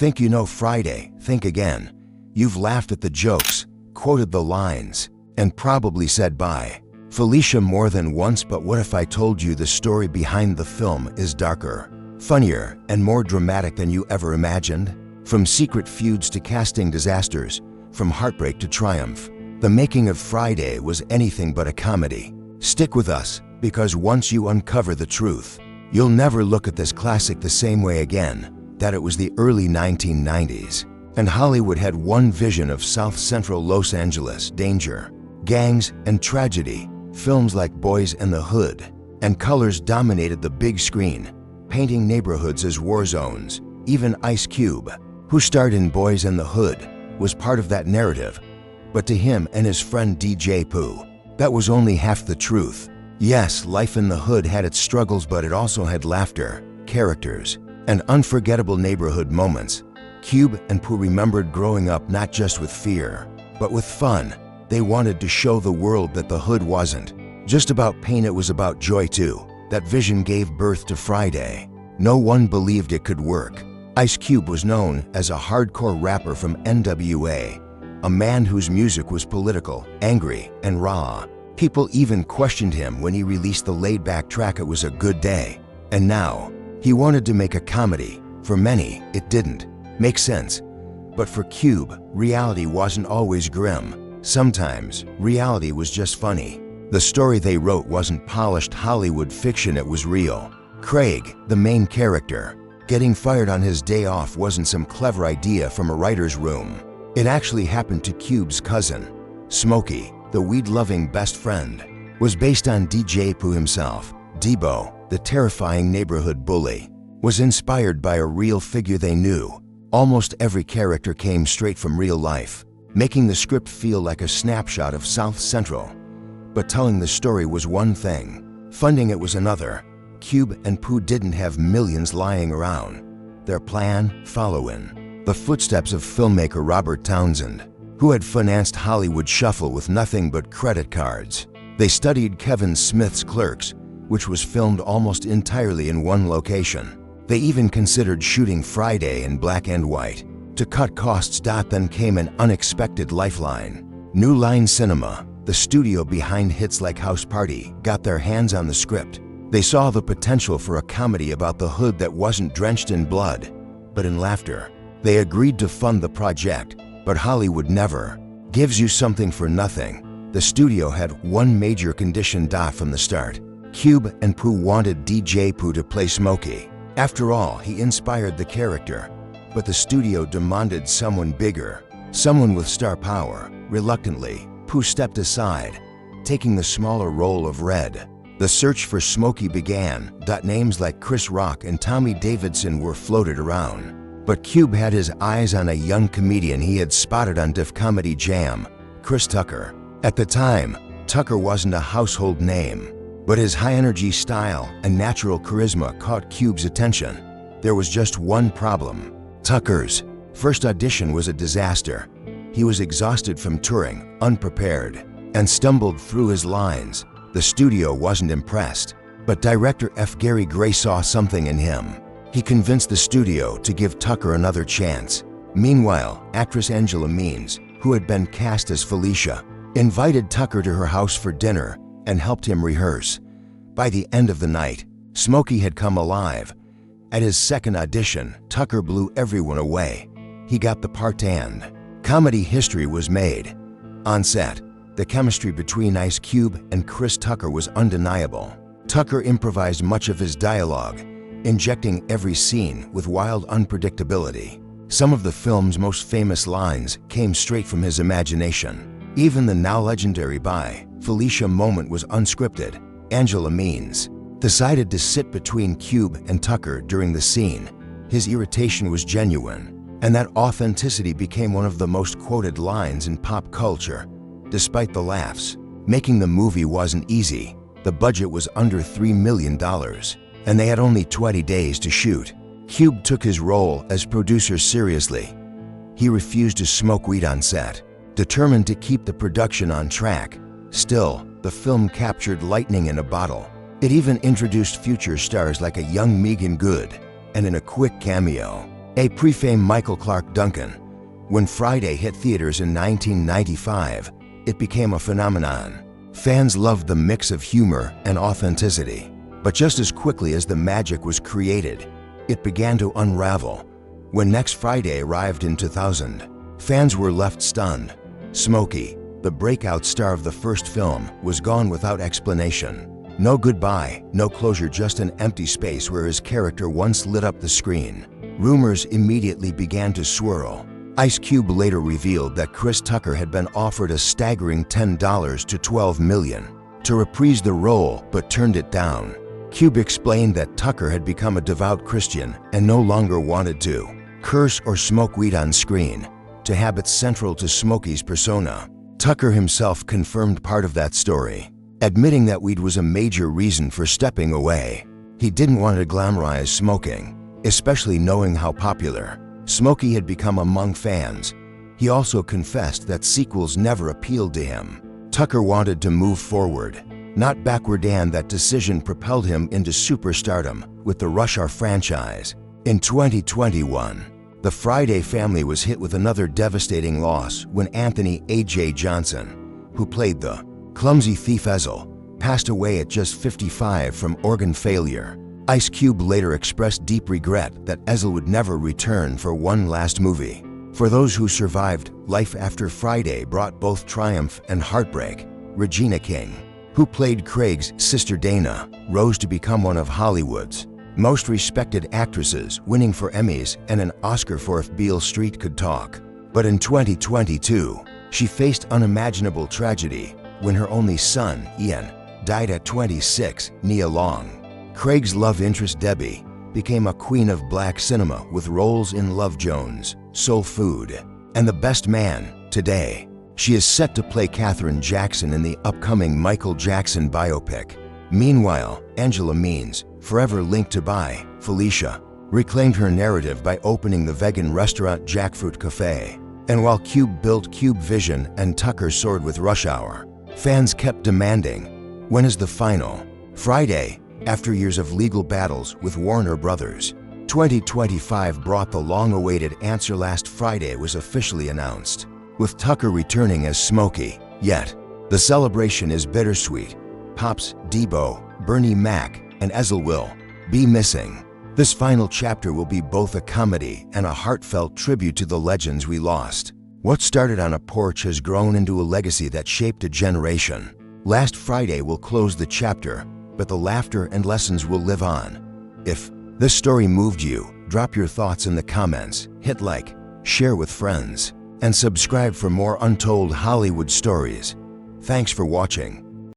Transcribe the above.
think you know Friday, think again. You've laughed at the jokes, quoted the lines, and probably said bye. Felicia more than once, but what if I told you the story behind the film is darker, funnier, and more dramatic than you ever imagined? From secret feuds to casting disasters, from heartbreak to triumph, the making of Friday was anything but a comedy. Stick with us, because once you uncover the truth, you'll never look at this classic the same way again. That it was the early 1990s, and Hollywood had one vision of South Central Los Angeles: danger, gangs, and tragedy. Films like Boys in the Hood and Colors dominated the big screen, painting neighborhoods as war zones. Even Ice Cube, who starred in Boys in the Hood, was part of that narrative. But to him and his friend DJ Pooh, that was only half the truth. Yes, life in the hood had its struggles, but it also had laughter, characters, and unforgettable neighborhood moments. Cube and Pooh remembered growing up not just with fear, but with fun. They wanted to show the world that the hood wasn't just about pain, it was about joy too. That vision gave birth to Friday. No one believed it could work. Ice Cube was known as a hardcore rapper from NWA, a man whose music was political, angry, and raw. People even questioned him when he released the laid-back track It Was a Good Day. And now, he wanted to make a comedy. For many, it didn't make sense. But for Cube, reality wasn't always grim. Sometimes, reality was just funny. The story they wrote wasn't polished Hollywood fiction, it was real. Craig, the main character, getting fired on his day off wasn't some clever idea from a writer's room. It actually happened to Cube's cousin. Smokey, the weed-loving best friend, was based on DJ Pooh himself. Debo, the terrifying neighborhood bully, was inspired by a real figure they knew. Almost every character came straight from real life, making the script feel like a snapshot of South Central. But telling the story was one thing, funding it was another. Cube and Pooh didn't have millions lying around. Their plan? Follow in the footsteps of filmmaker Robert Townsend, who had financed Hollywood Shuffle with nothing but credit cards. They studied Kevin Smith's Clerks, which was filmed almost entirely in one location. They even considered shooting Friday in black and white to cut costs. Then came an unexpected lifeline. New Line Cinema, the studio behind hits like House Party, got their hands on the script. They saw the potential for a comedy about the hood that wasn't drenched in blood, but in laughter. They agreed to fund the project, but Hollywood never gives you something for nothing. The studio had one major condition. From the start, Cube and Pooh wanted DJ Pooh to play Smokey. After all, he inspired the character. But the studio demanded someone bigger, someone with star power. Reluctantly, Pooh stepped aside, taking the smaller role of Red. The search for Smokey began. Names like Chris Rock and Tommy Davidson were floated around. But Cube had his eyes on a young comedian he had spotted on Def Comedy Jam, Chris Tucker. At the time, Tucker wasn't a household name, but his high-energy style and natural charisma caught Cube's attention. There was just one problem. Tucker's first audition was a disaster. He was exhausted from touring, unprepared, and stumbled through his lines. The studio wasn't impressed, but director F. Gary Gray saw something in him. He convinced the studio to give Tucker another chance. Meanwhile, actress Angela Means, who had been cast as Felicia, invited Tucker to her house for dinner and helped him rehearse. By the end of the night, Smokey had come alive. At his second audition, Tucker blew everyone away. He got the part and comedy history was made. On set, the chemistry between Ice Cube and Chris Tucker was undeniable. Tucker improvised much of his dialogue, injecting every scene with wild unpredictability. Some of the film's most famous lines came straight from his imagination. Even the now legendary "Bye, Felicia" moment was unscripted. Angela Means decided to sit between Cube and Tucker during the scene. His irritation was genuine, and that authenticity became one of the most quoted lines in pop culture. Despite the laughs, making the movie wasn't easy. The budget was under $3 million, and they had only 20 days to shoot. Cube took his role as producer seriously. He refused to smoke weed on set, determined to keep the production on track. Still, the film captured lightning in a bottle. It even introduced future stars like a young Megan Good, and in a quick cameo, A pre-fame Michael Clark Duncan. When Friday hit theaters in 1995, it became a phenomenon. Fans loved the mix of humor and authenticity. But just as quickly as the magic was created, it began to unravel. When Next Friday arrived in 2000, fans were left stunned. Smokey, the breakout star of the first film, was gone without explanation. No goodbye, no closure, just an empty space where his character once lit up the screen. Rumors immediately began to swirl. Ice Cube later revealed that Chris Tucker had been offered a staggering $10 to $12 million to reprise the role, but turned it down. Cube explained that Tucker had become a devout Christian and no longer wanted to curse or smoke weed on screen, to habits central to Smokey's persona. Tucker himself confirmed part of that story, admitting that weed was a major reason for stepping away. He didn't want to glamorize smoking, especially knowing how popular Smokey had become among fans. He also confessed that sequels never appealed to him. Tucker wanted to move forward, not backward, and that decision propelled him into superstardom with the Rush Hour franchise. In 2021, the Friday family was hit with another devastating loss when Anthony A.J. Johnson, who played the clumsy thief Ezel, passed away at just 55 from organ failure. Ice Cube later expressed deep regret that Ezel would never return for one last movie. For those who survived, life after Friday brought both triumph and heartbreak. Regina King, who played Craig's sister Dana, rose to become one of Hollywood's most respected actresses, winning 4 Emmys and an Oscar for If Beale Street Could Talk. But in 2022, she faced unimaginable tragedy when her only son, Ian, died at 26. Nia Long, Craig's love interest Debbie, became a queen of black cinema with roles in Love Jones, Soul Food, and The Best Man. Today, she is set to play Katherine Jackson in the upcoming Michael Jackson biopic. Meanwhile, Angela Means, forever linked to Bi, Felicia, reclaimed her narrative by opening the vegan restaurant Jackfruit Cafe. And while Cube built Cube Vision and Tucker soared with Rush Hour, fans kept demanding, when is the final Friday? After years of legal battles with Warner Brothers, 2025 brought the long-awaited answer. Last Friday was officially announced, with Tucker returning as Smokey. Yet, the celebration is bittersweet. Pops, Debo, Bernie Mac, and Ezel will be missing. This final chapter will be both a comedy and a heartfelt tribute to the legends we lost. What started on a porch has grown into a legacy that shaped a generation. Last Friday will close the chapter, but the laughter and lessons will live on. If this story moved you, drop your thoughts in the comments, hit like, share with friends, and subscribe for more untold Hollywood stories. Thanks for watching.